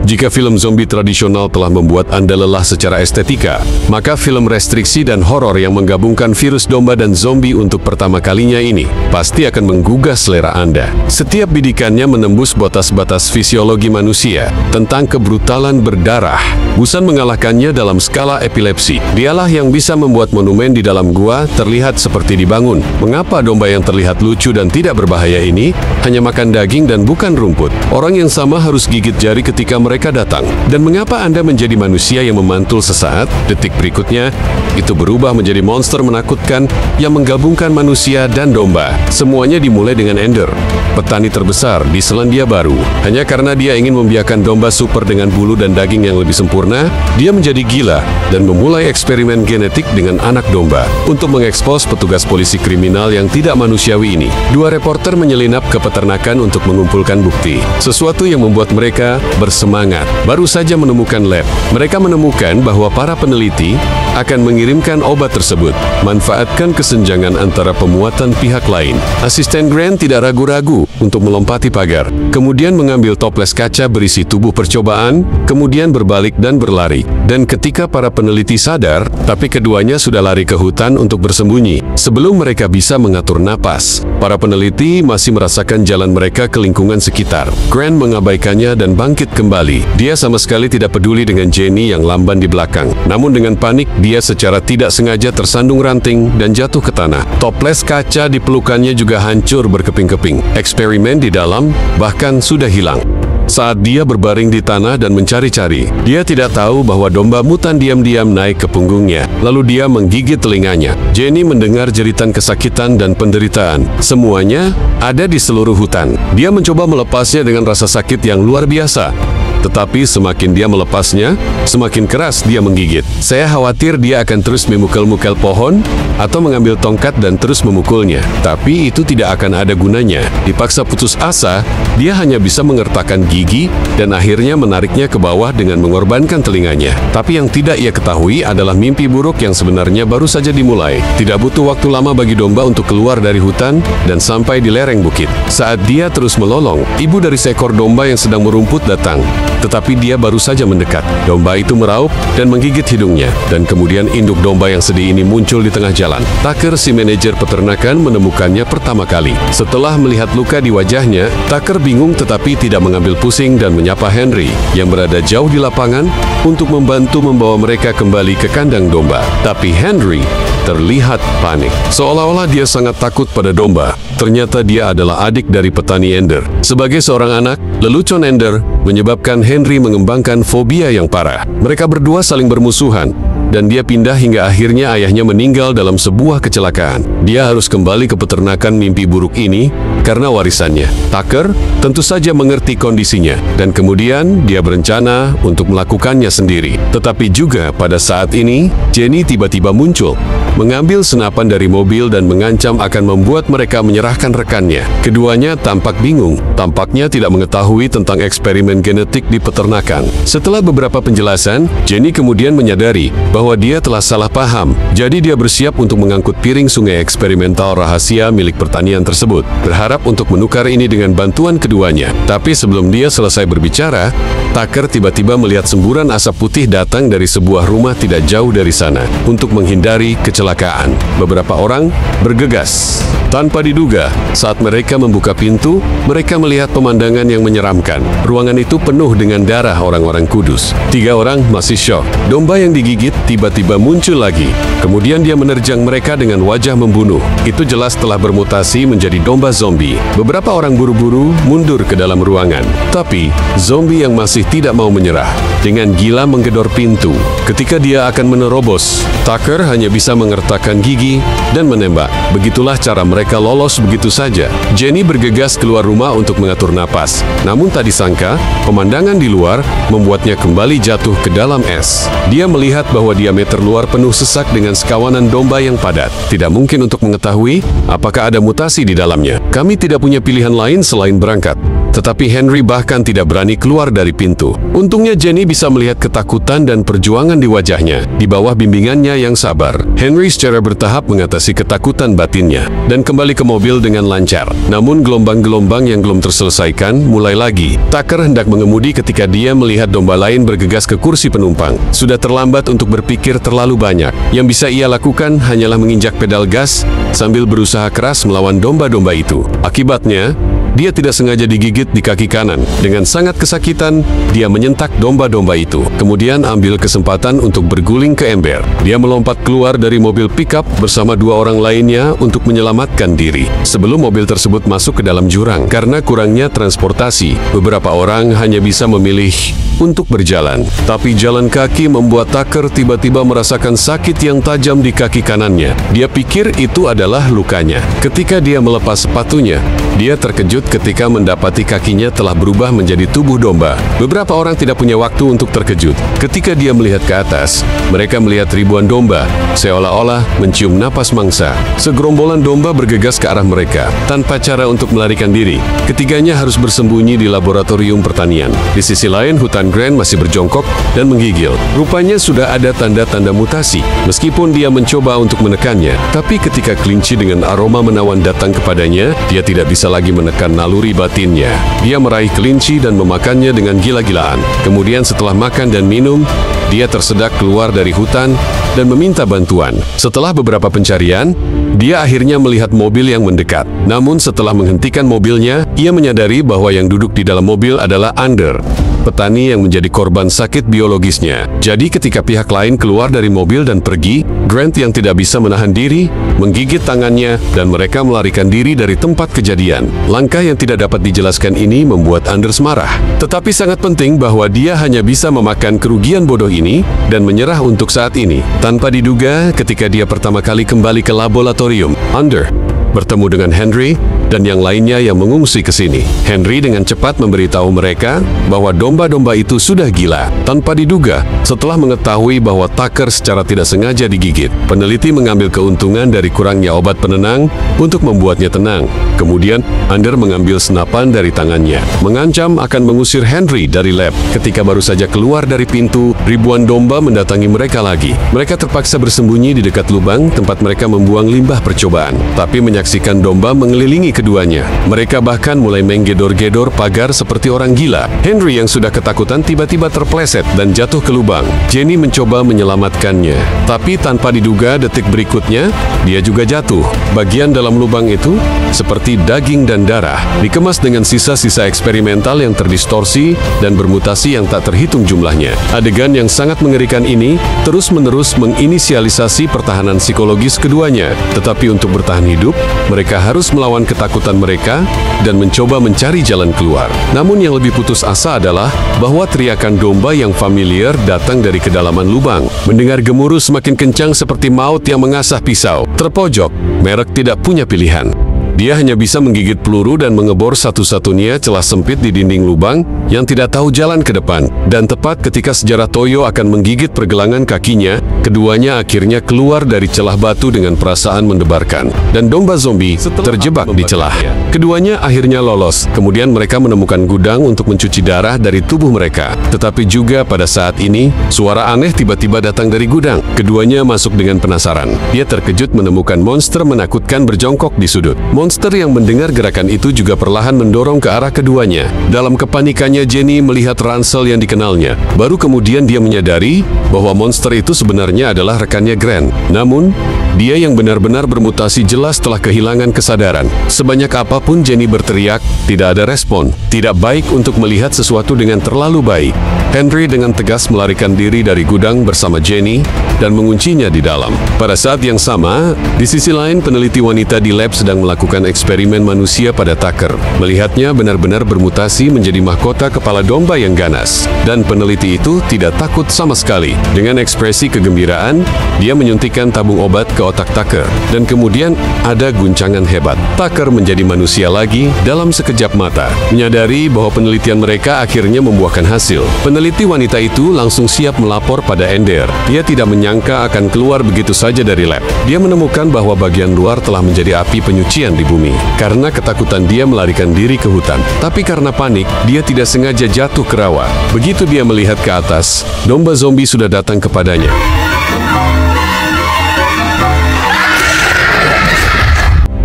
Jika film zombie tradisional telah membuat Anda lelah secara estetika, maka film restriksi dan horor yang menggabungkan virus domba dan zombie untuk pertama kalinya ini pasti akan menggugah selera Anda. Setiap bidikannya menembus batas-batas fisiologi manusia tentang kebrutalan berdarah. Busan mengalahkannya dalam skala epilepsi. Dialah yang bisa membuat monumen di dalam gua terlihat seperti dibangun. Mengapa domba yang terlihat lucu dan tidak berbahaya ini hanya makan daging dan bukan rumput? Orang yang sama harus gigit jari ketika mereka datang. Dan mengapa Anda menjadi manusia yang memantul sesaat, detik berikutnya itu berubah menjadi monster menakutkan yang menggabungkan manusia dan domba? Semuanya dimulai dengan Ender, petani terbesar di Selandia Baru. Hanya karena dia ingin membiarkan domba super dengan bulu dan daging yang lebih sempurna, dia menjadi gila dan memulai eksperimen genetik dengan anak domba untuk mengekspos petugas polisi kriminal yang tidak manusiawi ini. Dua reporter menyelinap ke peternakan untuk mengumpulkan bukti, sesuatu yang membuat mereka bersemangat. Baru saja menemukan lab, mereka menemukan bahwa para peneliti akan mengirimkan obat tersebut. Manfaatkan kesenjangan antara pemuatan pihak lain. Asisten Grant tidak ragu-ragu untuk melompati pagar, kemudian mengambil toples kaca berisi tubuh percobaan, kemudian berbalik dan berlari. Dan ketika para peneliti sadar, tapi keduanya sudah lari ke hutan untuk bersembunyi. Sebelum mereka bisa mengatur napas, para peneliti masih merasakan jalan mereka ke lingkungan sekitar. Grant mengabaikannya dan bangkit kembali. Dia sama sekali tidak peduli dengan Jenny yang lamban di belakang. Namun dengan panik, dia secara tidak sengaja tersandung ranting dan jatuh ke tanah. Toples kaca di pelukannya juga hancur berkeping-keping. Eksperimen di dalam bahkan sudah hilang. Saat dia berbaring di tanah dan mencari-cari, dia tidak tahu bahwa domba mutan diam-diam naik ke punggungnya. Lalu dia menggigit telinganya. Jenny mendengar jeritan kesakitan dan penderitaan. Semuanya ada di seluruh hutan. Dia mencoba melepasnya dengan rasa sakit yang luar biasa. Tetapi semakin dia melepasnya, semakin keras dia menggigit. Saya khawatir dia akan terus memukul-mukul pohon atau mengambil tongkat dan terus memukulnya. Tapi itu tidak akan ada gunanya. Dipaksa putus asa, dia hanya bisa mengertakkan gigi dan akhirnya menariknya ke bawah dengan mengorbankan telinganya. Tapi yang tidak ia ketahui adalah mimpi buruk yang sebenarnya baru saja dimulai. Tidak butuh waktu lama bagi domba untuk keluar dari hutan dan sampai di lereng bukit. Saat dia terus melolong, ibu dari seekor domba yang sedang merumput datang. Tetapi dia baru saja mendekat. Domba itu meraup dan menggigit hidungnya. Dan kemudian induk domba yang sedih ini muncul di tengah jalan. Tucker, si manajer peternakan, menemukannya pertama kali. Setelah melihat luka di wajahnya, Tucker bingung tetapi tidak mengambil pusing dan menyapa Henry yang berada jauh di lapangan untuk membantu membawa mereka kembali ke kandang domba. Tapi Henry terlihat panik. Seolah-olah dia sangat takut pada domba. Ternyata dia adalah adik dari petani Ender. Sebagai seorang anak, lelucon Ender menyebabkan Henry mengembangkan fobia yang parah. Mereka berdua saling bermusuhan, dan dia pindah hingga akhirnya ayahnya meninggal dalam sebuah kecelakaan. Dia harus kembali ke peternakan mimpi buruk ini karena warisannya. Tucker tentu saja mengerti kondisinya, dan kemudian dia berencana untuk melakukannya sendiri. Tetapi juga pada saat ini, Jenny tiba-tiba muncul, mengambil senapan dari mobil dan mengancam akan membuat mereka menyerahkan rekannya. Keduanya tampak bingung, tampaknya tidak mengetahui tentang eksperimen genetik di peternakan. Setelah beberapa penjelasan, Jenny kemudian menyadari bahwa dia telah salah paham. Jadi dia bersiap untuk mengangkut piring sungai eksperimental rahasia milik pertanian tersebut, berharap untuk menukar ini dengan bantuan keduanya. Tapi sebelum dia selesai berbicara, Tucker tiba-tiba melihat semburan asap putih datang dari sebuah rumah tidak jauh dari sana. Untuk menghindari kecelakaan, beberapa orang bergegas. Tanpa diduga, saat mereka membuka pintu, mereka melihat pemandangan yang menyeramkan. Ruangan itu penuh dengan darah orang-orang kudus. 3 orang masih syok. Domba yang digigit tiba-tiba muncul lagi. Kemudian dia menerjang mereka dengan wajah membunuh. Itu jelas telah bermutasi menjadi domba zombie. Beberapa orang buru-buru mundur ke dalam ruangan. Tapi, zombie yang masih tidak mau menyerah. Dengan gila menggedor pintu. Ketika dia akan menerobos, Tucker hanya bisa mengertakkan gigi dan menembak. Begitulah cara mereka lolos begitu saja. Jenny bergegas keluar rumah untuk mengatur napas. Namun tak disangka, pemandangan di luar membuatnya kembali jatuh ke dalam es. Dia melihat bahwa diameter luar penuh sesak dengan sekawanan domba yang padat. Tidak mungkin untuk mengetahui apakah ada mutasi di dalamnya. Kami tidak punya pilihan lain selain berangkat. tetapi Henry bahkan tidak berani keluar dari pintu. Untungnya Jenny bisa melihat ketakutan dan perjuangan di wajahnya. Di bawah bimbingannya yang sabar, Henry secara bertahap mengatasi ketakutan batinnya dan kembali ke mobil dengan lancar. Namun gelombang-gelombang yang belum terselesaikan mulai lagi. Tucker hendak mengemudi ketika dia melihat domba lain bergegas ke kursi penumpang. Sudah terlambat untuk berpikir terlalu banyak. Yang bisa ia lakukan hanyalah menginjak pedal gas sambil berusaha keras melawan domba-domba itu. Akibatnya, dia tidak sengaja digigit di kaki kanan. Dengan sangat kesakitan, dia menyentak domba-domba itu. Kemudian ambil kesempatan untuk berguling ke ember. Dia melompat keluar dari mobil pickup bersama dua orang lainnya untuk menyelamatkan diri. Sebelum mobil tersebut masuk ke dalam jurang, karena kurangnya transportasi, beberapa orang hanya bisa memilih untuk berjalan. Tapi jalan kaki membuat Tucker tiba-tiba merasakan sakit yang tajam di kaki kanannya. Dia pikir itu adalah lukanya. Ketika dia melepas sepatunya, dia terkejut ketika mendapati kakinya telah berubah menjadi tubuh domba. Beberapa orang tidak punya waktu untuk terkejut. Ketika dia melihat ke atas, mereka melihat ribuan domba, seolah-olah mencium napas mangsa. Segerombolan domba bergegas ke arah mereka, tanpa cara untuk melarikan diri. Ketiganya harus bersembunyi di laboratorium pertanian. Di sisi lain, hutan Grant masih berjongkok dan menggigil. Rupanya sudah ada tanda-tanda mutasi. Meskipun dia mencoba untuk menekannya, tapi ketika kelinci dengan aroma menawan datang kepadanya, dia tidak bisa lagi menekan naluri batinnya. Dia meraih kelinci dan memakannya dengan gila-gilaan. Kemudian setelah makan dan minum, dia tersedak keluar dari hutan dan meminta bantuan. Setelah beberapa pencarian, dia akhirnya melihat mobil yang mendekat. Namun setelah menghentikan mobilnya, ia menyadari bahwa yang duduk di dalam mobil adalah Under, petani yang menjadi korban sakit biologisnya. Jadi ketika pihak lain keluar dari mobil dan pergi, Grant yang tidak bisa menahan diri, menggigit tangannya, dan mereka melarikan diri dari tempat kejadian. Langkah yang tidak dapat dijelaskan ini membuat Anders marah. Tetapi sangat penting bahwa dia hanya bisa memakan kerugian bodoh ini dan menyerah untuk saat ini. Tanpa diduga, ketika dia pertama kali kembali ke laboratorium, Under bertemu dengan Henry dan yang lainnya yang mengungsi ke sini. Henry dengan cepat memberitahu mereka bahwa domba-domba itu sudah gila. Tanpa diduga, setelah mengetahui bahwa Tucker secara tidak sengaja digigit, peneliti mengambil keuntungan dari kurangnya obat penenang untuk membuatnya tenang. Kemudian, Under mengambil senapan dari tangannya, mengancam akan mengusir Henry dari lab. Ketika baru saja keluar dari pintu, ribuan domba mendatangi mereka lagi. Mereka terpaksa bersembunyi di dekat lubang tempat mereka membuang limbah percobaan. Tapi menyaksikan domba mengelilingi keduanya. Mereka bahkan mulai menggedor-gedor pagar seperti orang gila. Henry yang sudah ketakutan tiba-tiba terpleset dan jatuh ke lubang. Jenny mencoba menyelamatkannya. Tapi tanpa diduga detik berikutnya, dia juga jatuh. Bagian dalam lubang itu seperti daging dan darah, dikemas dengan sisa-sisa eksperimental yang terdistorsi dan bermutasi yang tak terhitung jumlahnya. Adegan yang sangat mengerikan ini terus-menerus menginisialisasi pertahanan psikologis keduanya. Tetapi untuk bertahan hidup, mereka harus melawan ketakutan mereka dan mencoba mencari jalan keluar. Namun yang lebih putus asa adalah bahwa teriakan domba yang familiar datang dari kedalaman lubang. Mendengar gemuruh semakin kencang seperti maut yang mengasah pisau. Terpojok, Merek tidak punya pilihan. Dia hanya bisa menggigit peluru dan mengebor satu-satunya celah sempit di dinding lubang yang tidak tahu jalan ke depan. Dan tepat ketika sejarah Toyo akan menggigit pergelangan kakinya, keduanya akhirnya keluar dari celah batu dengan perasaan mendebarkan. Dan domba zombie terjebak di celah. Keduanya akhirnya lolos. Kemudian mereka menemukan gudang untuk mencuci darah dari tubuh mereka. Tetapi juga pada saat ini, suara aneh tiba-tiba datang dari gudang. Keduanya masuk dengan penasaran. Dia terkejut menemukan monster menakutkan berjongkok di sudut. Monster yang mendengar gerakan itu juga perlahan mendorong ke arah keduanya. Dalam kepanikannya, Jenny melihat ransel yang dikenalnya. Baru kemudian dia menyadari bahwa monster itu sebenarnya adalah rekannya Grant. Namun, dia yang benar-benar bermutasi jelas telah kehilangan kesadaran. Sebanyak apapun Jenny berteriak, tidak ada respon. Tidak baik untuk melihat sesuatu dengan terlalu baik. Henry dengan tegas melarikan diri dari gudang bersama Jenny dan menguncinya di dalam. Pada saat yang sama, di sisi lain peneliti wanita di lab sedang melakukan eksperimen manusia pada Tucker. Melihatnya benar-benar bermutasi menjadi mahkota kepala domba yang ganas. Dan peneliti itu tidak takut sama sekali. Dengan ekspresi kegembiraan, dia menyuntikkan tabung obat ke otak Tucker. Dan kemudian ada guncangan hebat. Tucker menjadi manusia lagi dalam sekejap mata. Menyadari bahwa penelitian mereka akhirnya membuahkan hasil. Peneliti wanita itu langsung siap melapor pada Ender. Dia tidak menyangka akan keluar begitu saja dari lab. Dia menemukan bahwa bagian luar telah menjadi api penyucian di bumi. Karena ketakutan dia melarikan diri ke hutan. Tapi karena panik, dia tidak sengaja jatuh ke rawa. Begitu dia melihat ke atas, domba zombie sudah datang kepadanya.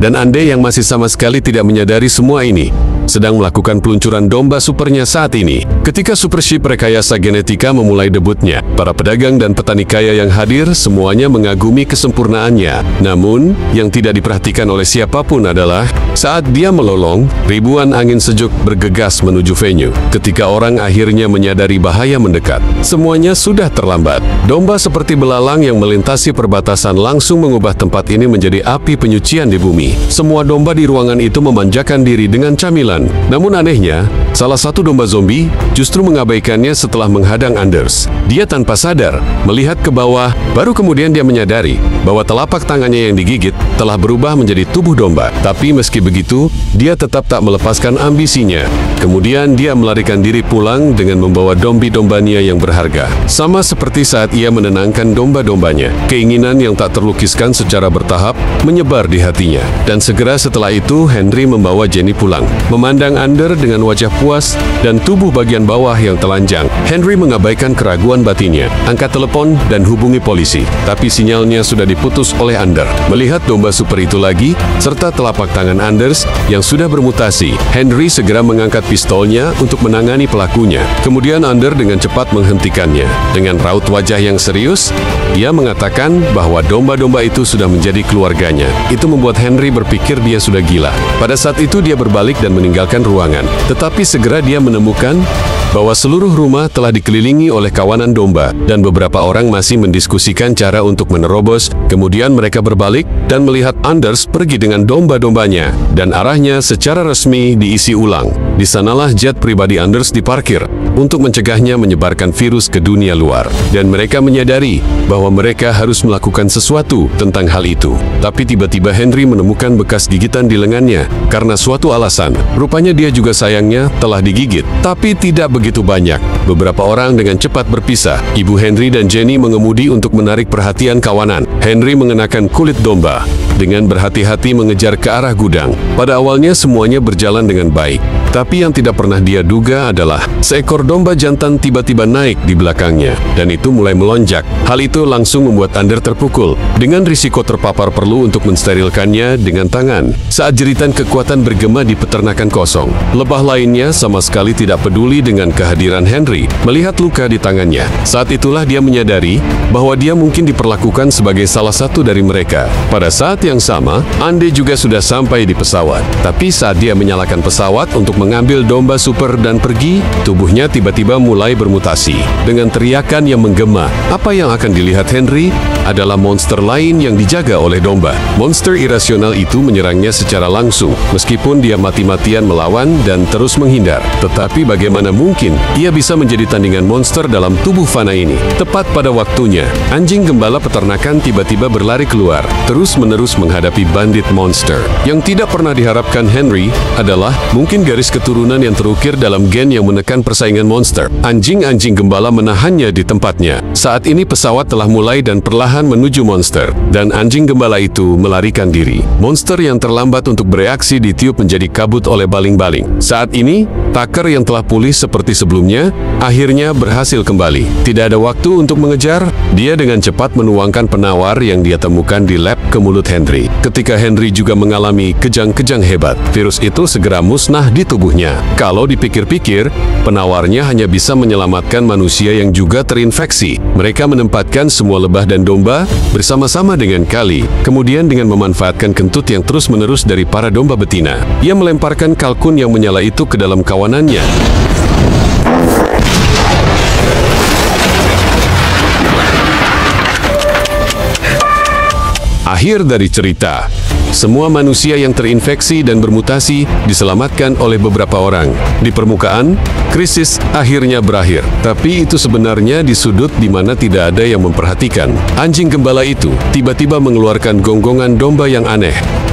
Dan Ande yang masih sama sekali tidak menyadari semua ini, sedang melakukan peluncuran domba supernya saat ini. Ketika Super Ship Rekayasa Genetika memulai debutnya, para pedagang dan petani kaya yang hadir semuanya mengagumi kesempurnaannya. Namun, yang tidak diperhatikan oleh siapapun adalah saat dia melolong, ribuan angin sejuk bergegas menuju venue. Ketika orang akhirnya menyadari bahaya mendekat, semuanya sudah terlambat. Domba seperti belalang yang melintasi perbatasan langsung mengubah tempat ini menjadi api penyucian di bumi. Semua domba di ruangan itu memanjakan diri dengan camilan. Namun anehnya, salah satu domba zombie justru mengabaikannya setelah menghadang Anders. Dia tanpa sadar melihat ke bawah, baru kemudian dia menyadari bahwa telapak tangannya yang digigit telah berubah menjadi tubuh domba. Tapi meski begitu, dia tetap tak melepaskan ambisinya. Kemudian dia melarikan diri pulang dengan membawa domba-dombanya yang berharga. Sama seperti saat ia menenangkan domba-dombanya, keinginan yang tak terlukiskan secara bertahap menyebar di hatinya. Dan segera setelah itu, Henry membawa Jenny pulang. Memandang Ander dengan wajah puas dan tubuh bagian bawah yang telanjang, Henry mengabaikan keraguan batinnya. Angkat telepon dan hubungi polisi. Tapi sinyalnya sudah diputus oleh Ander. Melihat domba super itu lagi, serta telapak tangan Anders yang sudah bermutasi, Henry segera mengangkat pistolnya untuk menangani pelakunya. Kemudian Ander dengan cepat menghentikannya. Dengan raut wajah yang serius, ia mengatakan bahwa domba-domba itu sudah menjadi keluarganya. Itu membuat Henry berpikir dia sudah gila. Pada saat itu dia berbalik dan meninggalkan ruangan. Tetapi segera dia menemukan bahwa seluruh rumah telah dikelilingi oleh kawanan domba dan beberapa orang masih mendiskusikan cara untuk menerobos. Kemudian mereka berbalik dan melihat Anders pergi dengan domba-dombanya dan arahnya secara resmi diisi ulang. Di sanalah jet pribadi Anders diparkir untuk mencegahnya menyebarkan virus ke dunia luar. Dan mereka menyadari bahwa mereka harus melakukan sesuatu tentang hal itu. Tapi tiba-tiba Henry menemukan bekas gigitan di lengannya karena suatu alasan. Rupanya dia juga sayangnya telah digigit, tapi tidak begitu banyak. Beberapa orang dengan cepat berpisah. Ibu Henry dan Jenny mengemudi untuk menarik perhatian kawanan. Henry mengenakan kulit domba dengan berhati-hati mengejar ke arah gudang. Pada awalnya semuanya berjalan dengan baik. Tapi yang tidak pernah dia duga adalah seekor domba jantan tiba-tiba naik di belakangnya, dan itu mulai melonjak. Hal itu langsung membuat Ander terpukul. Dengan risiko terpapar perlu untuk mensterilkannya dengan tangan. Saat jeritan kekuatan bergema di peternakan kosong, lebah lainnya sama sekali tidak peduli dengan kehadiran Henry. Melihat luka di tangannya, saat itulah dia menyadari bahwa dia mungkin diperlakukan sebagai salah satu dari mereka. Pada saat yang sama, Ande juga sudah sampai di pesawat. Tapi saat dia menyalakan pesawat untuk mengambil domba super dan pergi, tubuhnya tiba-tiba mulai bermutasi. Dengan teriakan yang menggema, apa yang akan dilihat Henry adalah monster lain yang dijaga oleh domba. Monster irasional itu menyerangnya secara langsung, meskipun dia mati-matian melawan dan terus menghindar. Tetapi bagaimana mungkin ia bisa menjadi tandingan monster dalam tubuh fana ini? Tepat pada waktunya, anjing gembala peternakan tiba-tiba berlari keluar, terus-menerus menghadapi bandit monster. Yang tidak pernah diharapkan Henry adalah mungkin garis keturunan yang terukir dalam gen yang menekan persaingan monster. Anjing-anjing gembala menahannya di tempatnya. Saat ini pesawat telah mulai dan perlahan menuju monster, dan anjing gembala itu melarikan diri. Monster yang terlambat untuk bereaksi ditiup menjadi kabut oleh baling-baling. Saat ini, Tucker yang telah pulih seperti sebelumnya, akhirnya berhasil kembali. Tidak ada waktu untuk mengejar, dia dengan cepat menuangkan penawar yang dia temukan di lab ke mulut Henry. Ketika Henry juga mengalami kejang-kejang hebat, virus itu segera musnah di tubuhnya. Kalau dipikir-pikir, penawarnya hanya bisa menyelamatkan manusia yang juga terinfeksi. Mereka menempatkan semua lebah dan domba bersama-sama dengan Kali. Kemudian dengan memanfaatkan kentut yang terus-menerus dari para domba betina, ia melemparkan kalkun yang menyala itu ke dalam kawanannya. Akhir dari cerita. Semua manusia yang terinfeksi dan bermutasi diselamatkan oleh beberapa orang. Di permukaan, krisis akhirnya berakhir. Tapi itu sebenarnya di sudut di mana tidak ada yang memperhatikan. Anjing gembala itu tiba-tiba mengeluarkan gonggongan domba yang aneh.